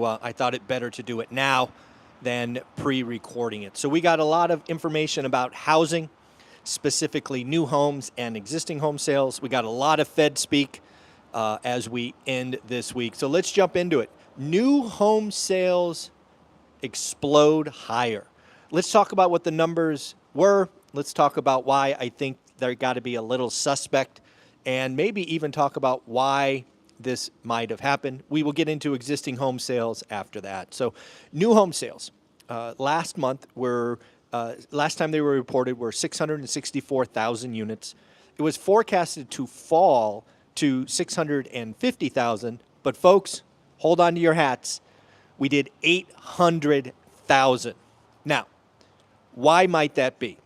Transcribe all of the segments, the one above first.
So I thought it better to do it now than pre-recording it. So we got a lot of information about housing, specifically new homes and existing home sales. We got a lot of Fed speak as we end this week. So let's jump into it. New home sales explode higher. Let's talk about what the numbers were. Let's talk about why I think they're got to be a little suspect, and maybe even talk about why this might have happened. We will get into existing home sales after that. So new home sales last month were, last time they were reported, were 664,000 units. It was forecasted to fall to 650,000, but folks, hold on to your hats. We did 800,000. Now, why might that be?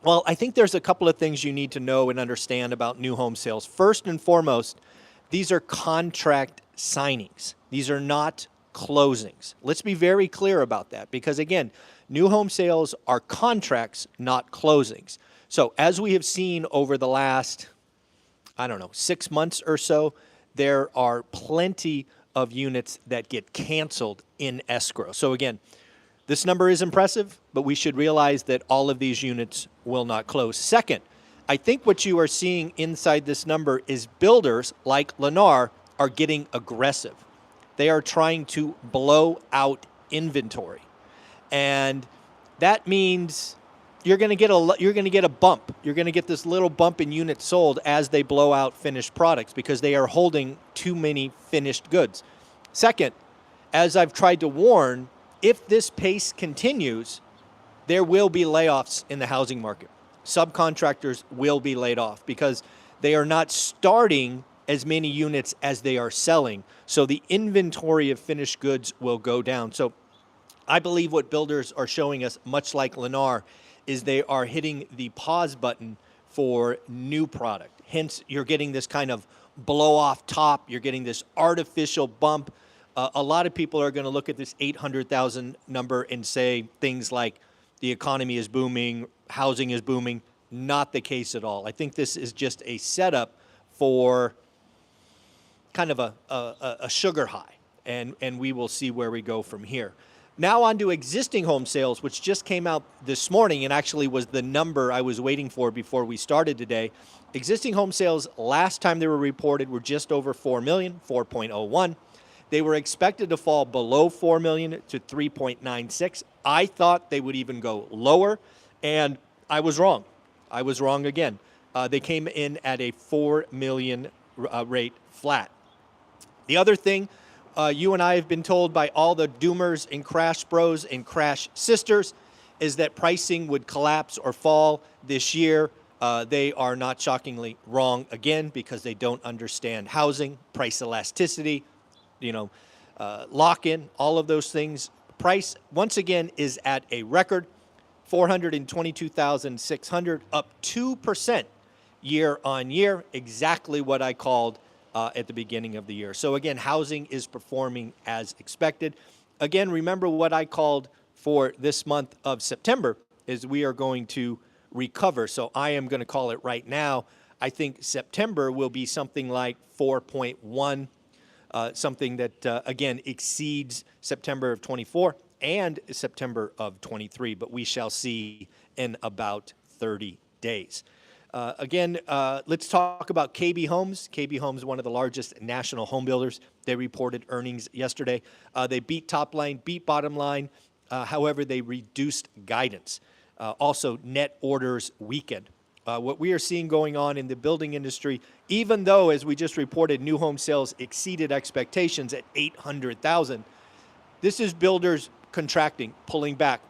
Well, I think there's a couple of things you need to know and understand about new home sales. First and foremost, these are contract signings. These are not closings. Let's be very clear about that because, again, new home sales are contracts, not closings. So as we have seen over the last, 6 months or so, there are plenty of units that get canceled in escrow. So again, this number is impressive, but we should realize that all of these units will not close. Second, I think what you are seeing inside this number is builders like Lennar are getting aggressive. They are trying to blow out inventory. And that means you're going to get a bump. You're going to get this little bump in units sold as they blow out finished products because they are holding too many finished goods. Second, as I've tried to warn, if this pace continues, there will be layoffs in the housing market. Subcontractors will be laid off because they are not starting as many units as they are selling. So the inventory of finished goods will go down. So I believe what builders are showing us, much like Lennar, is they are hitting the pause button for new product. Hence, you're getting this kind of blow off top. You're getting this artificial bump. A lot of people are going to look at this 800,000 number and say things like the economy is booming, housing is booming. Not the case at all. I think this is just a setup for kind of a sugar high, and we will see where we go from here. Now on to existing home sales, which just came out this morning and actually was the number I was waiting for before we started today. Existing home sales last time they were reported were just over 4 million, 4.01. They were expected to fall below 4 million to 3.96. I thought they would even go lower, and I was wrong. I was wrong again. They came in at a 4 million rate flat. The other thing, you and I have been told by all the doomers and crash bros and crash sisters is that pricing would collapse or fall this year. They are not shockingly wrong again because they don't understand housing, price elasticity, lock-in, all of those things. Price, once again, is at a record, 422,600, up 2% year on year, exactly what I called at the beginning of the year. So again, housing is performing as expected. Again, remember what I called for this month of September is we are going to recover. So I am going to call it right now. I think September will be something like 4.1, something that, again, exceeds September of 24 and September of 23, but we shall see in about 30 days. Again, let's talk about KB Homes. KB Homes is one of the largest national home builders. They reported earnings yesterday. They beat top line, beat bottom line. However, they reduced guidance. Also, net orders weakened. What we are seeing going on in the building industry, even though, as we just reported, new home sales exceeded expectations at 800,000, this is builders contracting, pulling back.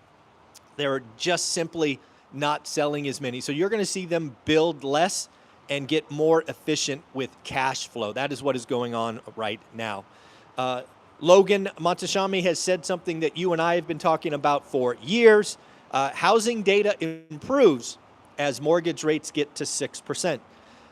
They're just simply not selling as many. So you're going to see them build less and get more efficient with cash flow. That is what is going on right now. Logan Montashami has said something that you and I have been talking about for years. Housing data improves as mortgage rates get to 6%.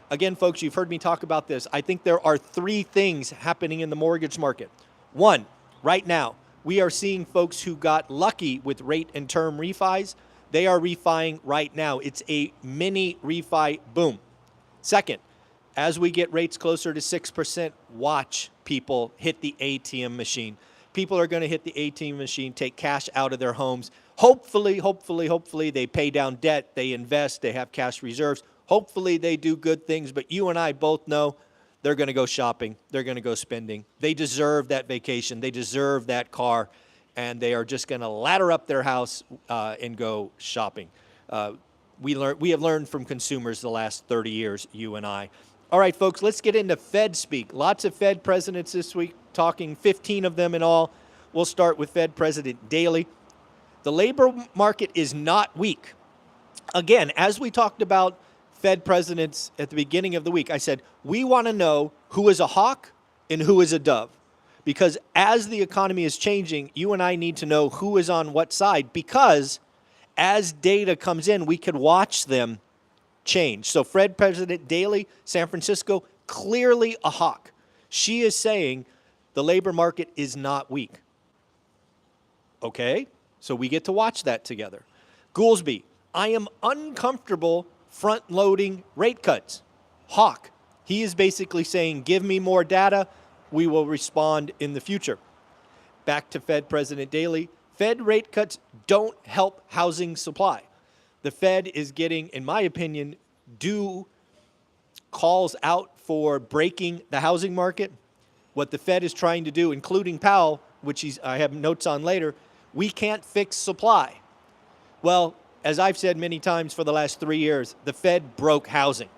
Again, folks, you've heard me talk about this. I think there are three things happening in the mortgage market. One, right now, we are seeing folks who got lucky with rate and term refis. They are refining right now. It's a mini refi boom. Second, as we get rates closer to 6%, watch people hit the ATM machine. People are going to hit the ATM machine, take cash out of their homes. Hopefully, they pay down debt, they invest, they have cash reserves. Hopefully, they do good things. But you and I both know they're going to go shopping. They're going to go spending. They deserve that vacation. They deserve that car. And they are just going to ladder up their house and go shopping. We have learned from consumers the last 30 years, you and I. All right, folks, let's get into Fed speak. Lots of Fed presidents this week, talking 15 of them in all. We'll start with Fed President Daly. The labor market is not weak. Again, as we talked about Fed presidents at the beginning of the week, I said, we want to know who is a hawk and who is a dove. Because as the economy is changing, you and I need to know who is on what side, because as data comes in, we can watch them change. So Fed President Daly, San Francisco, clearly a hawk. She is saying the labor market is not weak. Okay, so we get to watch that together. Goolsbee, I am uncomfortable front-loading rate cuts. Hawk, he is basically saying, give me more data, we will respond in the future. Back to Fed President Daly, Fed rate cuts don't help housing supply. The Fed is getting, in my opinion, due calls out for breaking the housing market. What the Fed is trying to do, including Powell, which I have notes on later, we can't fix supply. Well, as I've said many times for the last 3 years, the Fed broke housing.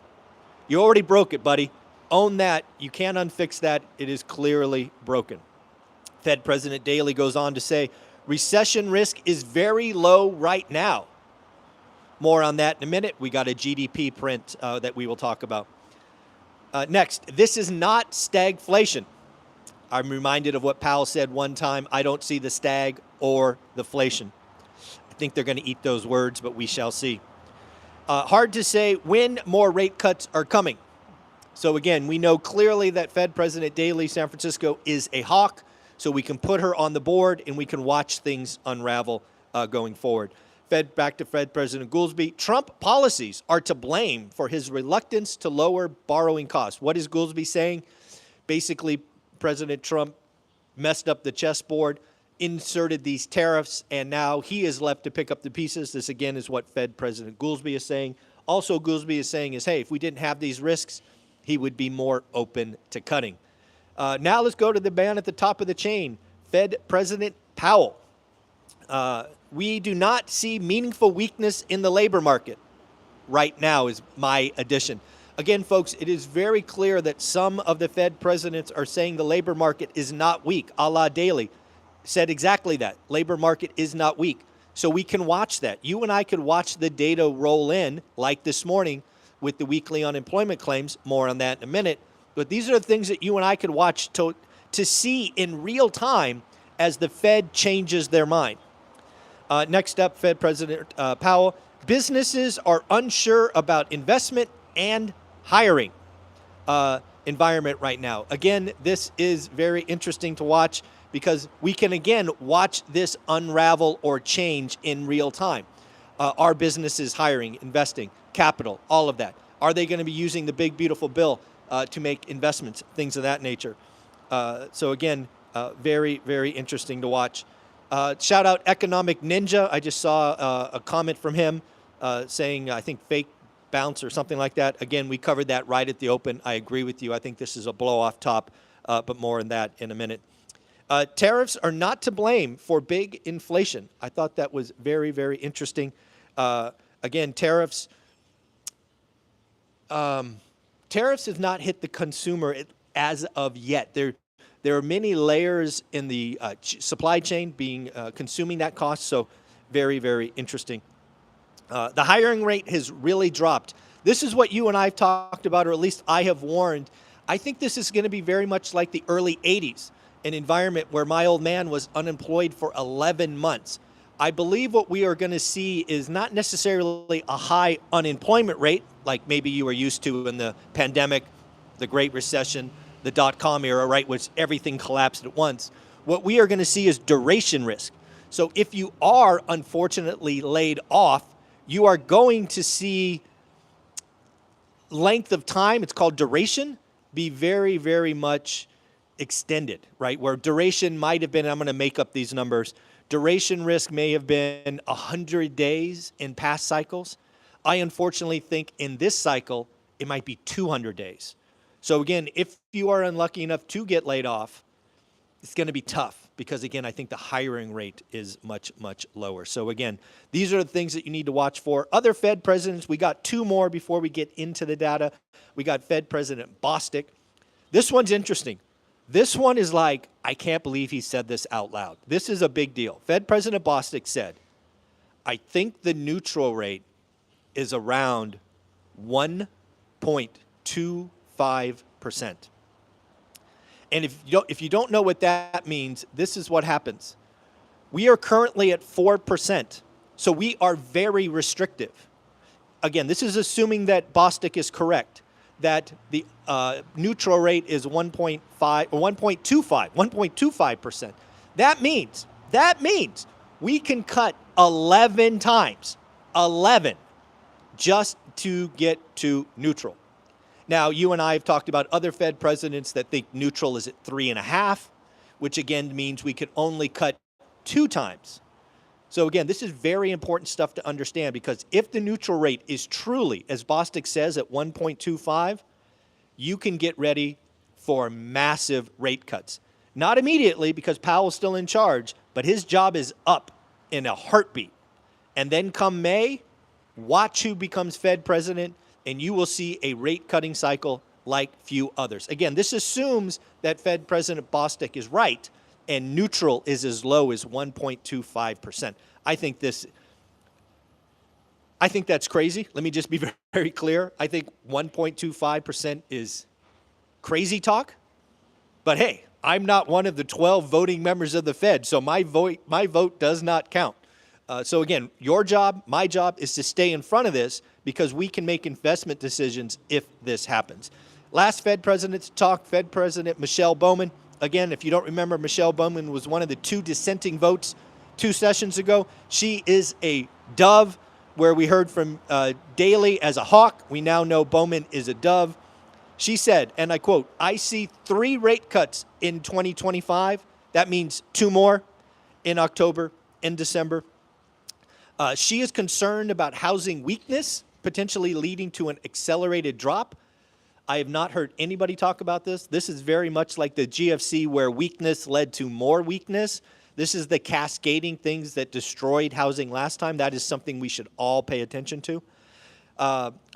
You already broke it, buddy. Own that. You can't unfix that. It is clearly broken. Fed President Daly goes on to say, recession risk is very low right now. More on that in a minute. We got a GDP print that we will talk about. Next, this is not stagflation. I'm reminded of what Powell said one time. I don't see the stag or the flation. I think they're going to eat those words, but we shall see. Hard to say when more rate cuts are coming. So again, we know clearly that Fed President Daly, San Francisco, is a hawk. So we can put her on the board and we can watch things unravel going forward. Back to Fed President Goolsbee. Trump policies are to blame for his reluctance to lower borrowing costs. What is Goolsbee saying? Basically, President Trump messed up the chessboard, inserted these tariffs, and now he is left to pick up the pieces. This, again, is what Fed President Goolsbee is saying. Also, Goolsbee is saying is, hey, if we didn't have these risks, he would be more open to cutting. Now let's go to the man at the top of the chain, Fed President Powell. We do not see meaningful weakness in the labor market right now is my addition. Again, folks, it is very clear that some of the Fed presidents are saying the labor market is not weak. A la Daly said exactly that. Labor market is not weak. So we can watch that. You and I could watch the data roll in, like this morning with the weekly unemployment claims. More on that in a minute. But these are the things that you and I could watch to see in real time as the Fed changes their mind. Next up, Fed President Powell. Businesses are unsure about investment and hiring environment right now. Again, this is very interesting to watch because we can, again, watch this unravel or change in real time. Are businesses hiring, investing, capital, all of that? Are they going to be using the big, beautiful bill to make investments, things of that nature? So again, very, very interesting to watch. Shout out Economic Ninja. I just saw a comment from him saying, I think, fake bounce or something like that. Again, we covered that right at the open. I agree with you. I think this is a blow off top, but more on that in a minute. Tariffs are not to blame for big inflation. I thought that was very, very interesting. Again, tariffs have not hit the consumer as of yet. There are many layers in the supply chain being consuming that cost, so very, very interesting. The hiring rate has really dropped. This is what you and I have talked about, or at least I have warned. I think this is going to be very much like the early 80s, an environment where my old man was unemployed for 11 months. I believe what we are going to see is not necessarily a high unemployment rate, like maybe you were used to in the pandemic, the Great Recession, the dot-com era, right, which everything collapsed at once. What we are going to see is duration risk. So if you are unfortunately laid off, you are going to see length of time, it's called duration, be very, very much extended, right? Where duration might have been, I'm going to make up these numbers, duration risk may have been 100 days in past cycles. I unfortunately think in this cycle, it might be 200 days. So again, if you are unlucky enough to get laid off, it's going to be tough because, again, I think the hiring rate is much, much lower. So, again, these are the things that you need to watch for. Other Fed presidents, we got two more before we get into the data. We got Fed President Bostic. This one's interesting. This one is like, I can't believe he said this out loud. This is a big deal. Fed President Bostic said, I think the neutral rate is around 1.25%. And if you don't know what that means, this is what happens. We are currently at 4%, so we are very restrictive. Again, this is assuming that Bostic is correct, that the neutral rate is 1.5 or 1.25%. That means we can cut 11 times, 11, just to get to neutral. Now, you and I have talked about other Fed presidents that think neutral is at 3.5, which again means we could only cut 2 times. So again, this is very important stuff to understand because if the neutral rate is truly, as Bostic says, at 1.25, you can get ready for massive rate cuts. Not immediately because Powell's still in charge, but his job is up in a heartbeat. And then come May, watch who becomes Fed president, and you will see a rate-cutting cycle like few others. Again, this assumes that Fed President Bostic is right and neutral is as low as 1.25%. I think that's crazy. Let me just be very clear. I think 1.25% is crazy talk. But hey, I'm not one of the 12 voting members of the Fed, so my vote does not count. So again, your job, my job, is to stay in front of this because we can make investment decisions if this happens. Last Fed president to talk, Fed President Michelle Bowman. Again, if you don't remember, Michelle Bowman was one of the 2 dissenting votes 2 sessions ago. She is a dove, where we heard from Daley as a hawk. We now know Bowman is a dove. She said, and I quote, I see 3 rate cuts in 2025. That means 2 more in October and December. She is concerned about housing weakness, potentially leading to an accelerated drop. I have not heard anybody talk about this. This is very much like the GFC where weakness led to more weakness. This is the cascading things that destroyed housing last time. That is something we should all pay attention to.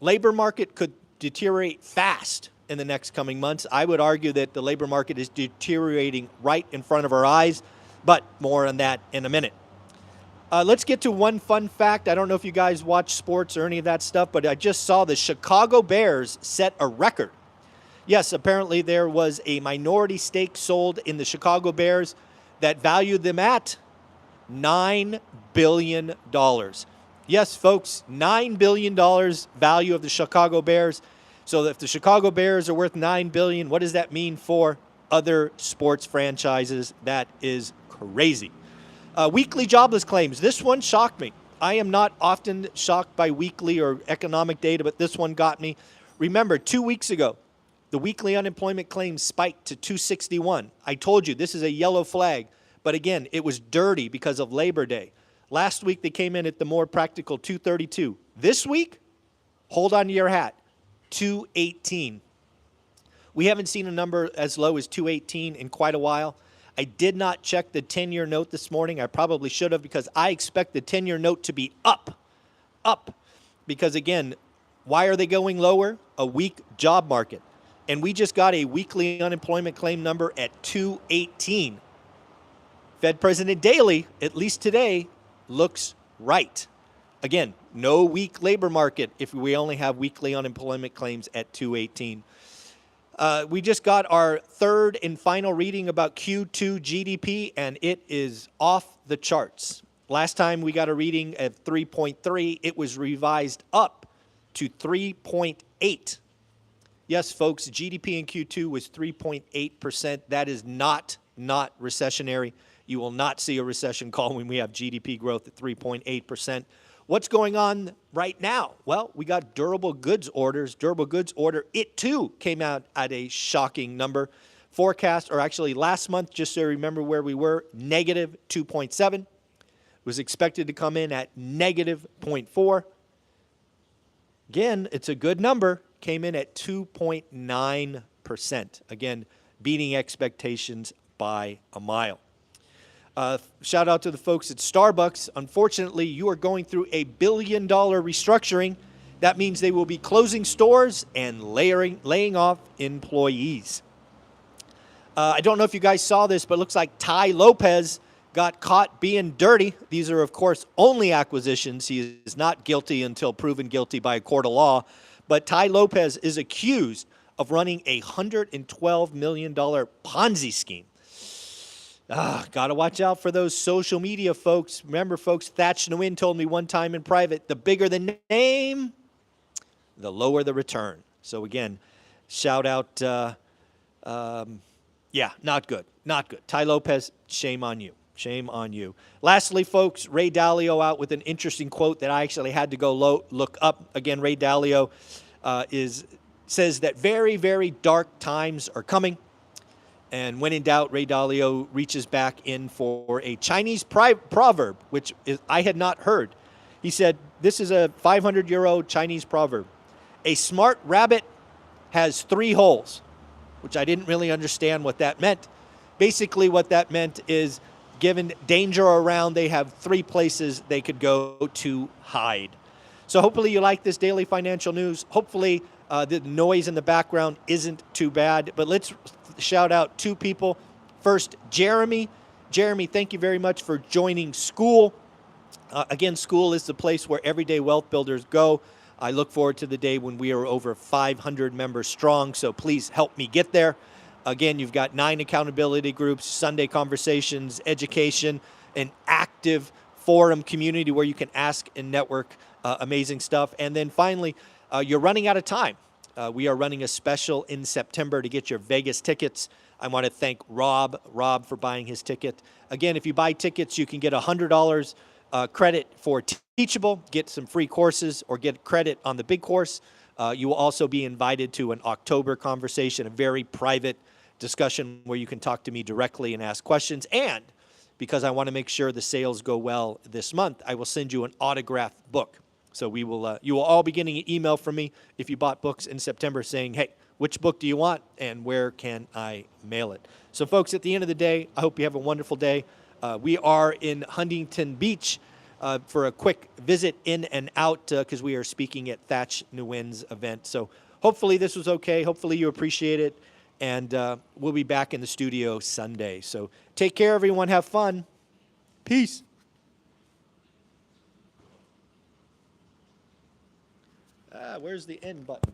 Labor market could deteriorate fast in the next coming months. I would argue that the labor market is deteriorating right in front of our eyes, but more on that in a minute. Let's get to one fun fact. I don't know if you guys watch sports or any of that stuff, but I just saw the Chicago Bears set a record. Yes, apparently there was a minority stake sold in the Chicago Bears that valued them at $9 billion. Yes, folks, $9 billion value of the Chicago Bears. So if the Chicago Bears are worth $9 billion, what does that mean for other sports franchises? That is crazy. Weekly jobless claims. This one shocked me. I am not often shocked by weekly or economic data, but this one got me. Remember, 2 weeks ago, the weekly unemployment claims spiked to 261. I told you this is a yellow flag, but again, it was dirty because of Labor Day. Last week, they came in at the more practical 232. This week, hold on to your hat, 218. We haven't seen a number as low as 218 in quite a while. I did not check the 10-year note this morning. I probably should have because I expect the 10-year note to be up. Because, again, why are they going lower? A weak job market. And we just got a weekly unemployment claim number at 218. Fed President Daley, at least today, looks right. Again, no weak labor market if we only have weekly unemployment claims at 218. We just got our third and final reading about Q2 GDP, and it is off the charts. Last time we got a reading at 3.3, it was revised up to 3.8. Yes, folks, GDP in Q2 was 3.8%. That is not recessionary. You will not see a recession call when we have GDP growth at 3.8%. What's going on right now? Well, we got durable goods orders. Durable goods order, it too came out at a shocking number. forecast, or actually last month, just so you remember where we were, negative 2.7. Was expected to come in at negative 0.4. Again, it's a good number. Came in at 2.9%. Again, beating expectations by a mile. Shout out to the folks at Starbucks. Unfortunately, you are going through a $1 billion restructuring. That means they will be closing stores and laying off employees. I don't know if you guys saw this, but it looks like Tai Lopez got caught being dirty. These are, of course, only acquisitions. He is not guilty until proven guilty by a court of law. But Tai Lopez is accused of running a $112 million Ponzi scheme. Got to watch out for those social media folks. Remember, folks, Thatch Nguyen told me one time in private, the bigger the name, the lower the return. So, again, shout out, yeah, not good, not good. Tai Lopez, shame on you. Shame on you. Lastly, folks, Ray Dalio out with an interesting quote that I actually had to go look up. Again, Ray Dalio says that very, very dark times are coming. And when in doubt, Ray Dalio reaches back in for a Chinese proverb, which I had not heard. He said, this is a 500-year-old Chinese proverb. A smart rabbit has 3 holes, which I didn't really understand what that meant. Basically, what that meant is, given danger around, they have 3 places they could go to hide. So hopefully you like this daily financial news. Hopefully the noise in the background isn't too bad. But let's shout out 2 people. First, Jeremy. Jeremy, thank you very much for joining School. Again, School is the place where everyday wealth builders go. I look forward to the day when we are over 500 members strong, so please help me get there. Again, you've got 9 accountability groups, Sunday conversations, education, an active forum community where you can ask and network, amazing stuff. And then finally, you're running out of time. We are running a special in September to get your Vegas tickets. I want to thank Rob for buying his ticket. Again, if you buy tickets, you can get $100 credit for Teachable, get some free courses, or get credit on the big course. You will also be invited to an October conversation, a very private discussion where you can talk to me directly and ask questions. And because I want to make sure the sales go well this month, I will send you an autographed book. So you will all be getting an email from me if you bought books in September saying, hey, which book do you want and where can I mail it? So folks, at the end of the day, I hope you have a wonderful day. We are in Huntington Beach for a quick visit in and out because we are speaking at Thatch Nguyen's event. So hopefully this was okay. Hopefully you appreciate it. And we'll be back in the studio Sunday. So take care, everyone. Have fun. Peace. Where's the end button?